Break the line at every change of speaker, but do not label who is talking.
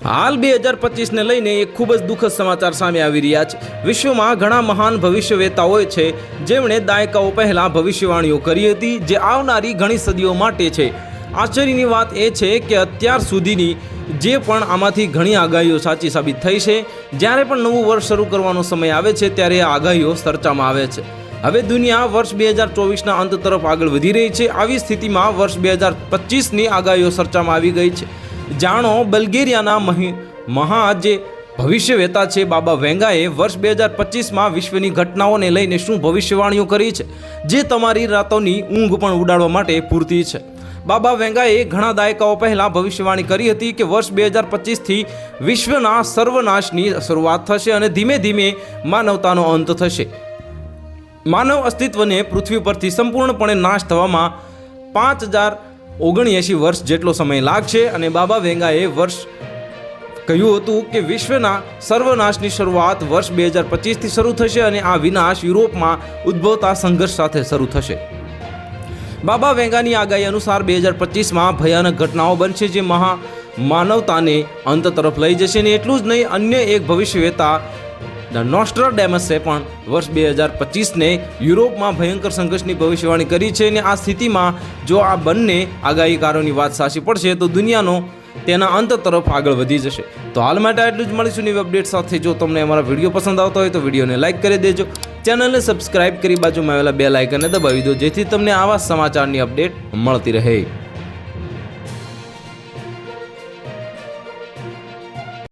હાલ 2025 ને લઈને એક ખૂબ જ દુઃખદ સમાચાર સામે આવી રહ્યા છે। વિશ્વમાં ઘણા મહાન ભવિષ્યવેતાઓ છે જેમણે દાયકાઓ પહેલા ભવિષ્યવાણીઓ કરી હતી જે આવનારી ઘણી સદીઓ માટે છે। આશ્ચર્યની વાત એ છે કે અત્યાર સુધીની જે પણ આમાંથી ઘણી આગાહીઓ સાચી સાબિત થઈ છે। જ્યારે પણ નવું વર્ષ શરૂ કરવાનો સમય આવે છે ત્યારે આ આગાહીઓ ચર્ચામાં આવે છે। હવે દુનિયા વર્ષ 2024ના અંત તરફ આગળ વધી રહી છે। આવી સ્થિતિમાં વર્ષ 2025ની આગાહીઓ ચર્ચામાં આવી ગઈ છે। જાણો બલ્ગેરિયાના જે ભવિષ્યવેતા છે બાબા વેંગાએ વર્ષ 2025માં વિશ્વની ઘટનાઓને લઈને શું ભવિષ્યવાણીઓ કરી છે જે તમારી રાતોની ઊંઘ પણ ઉડાડવા માટે પૂરતી છે। બાબા વેંગાએ ઘણા દાયકાઓ પહેલા ભવિષ્યવાણી કરી હતી કે વર્ષ 2025થી વિશ્વના સર્વનાશની શરૂઆત થશે અને ધીમે ધીમે માનવતાનો અંત થશે। માનવ અસ્તિત્વને પૃથ્વી પરથી સંપૂર્ણપણે નાશ થવામાં 5079 વર્ષ જેટલો સમય લાગશે અને બાબા વેંગાએ કહ્યું હતું કે વિશ્વના સર્વનાશની શરૂઆત વર્ષ 2025થી શરૂ થશે અને આ વિનાશ યુરોપમાં ઉદ્ભવતા સંઘર્ષ સાથે શરૂ થશે। બાબા વેંગાની આગાહી અનુસાર 2025માં ભયાનક ઘટનાઓ બનશે જે માનવતાને અંત તરફ લઈ જશે અને એટલું જ નહીં, અન્ય એક ભવિષ્યવેતા નોસ્ટ્રાડેમસે પણ વર્ષ 2025ને યુરોપમાં ભયંકર સંઘર્ષની ભવિષ્યવાણી કરી છે અને આ સ્થિતિમાં જો આ બંને આગાહીકારોની વાત સાચી પડશે તો દુનિયાનો તેના અંત તરફ આગળ વધી જશે। તો હાલ માટે આટલું જ, મળીશું નવી અપડેટ સાથે। જો તમને અમારા વિડીયો પસંદ આવતો હોય તો વિડીયોને લાઇક કરી દેજો, ચેનલને સબસ્ક્રાઇબ કરી બાજુમાં આવેલા બેલ આઇકનને દબાવી દો જેથી તમને આવા સમાચારની અપડેટ મળતી રહે।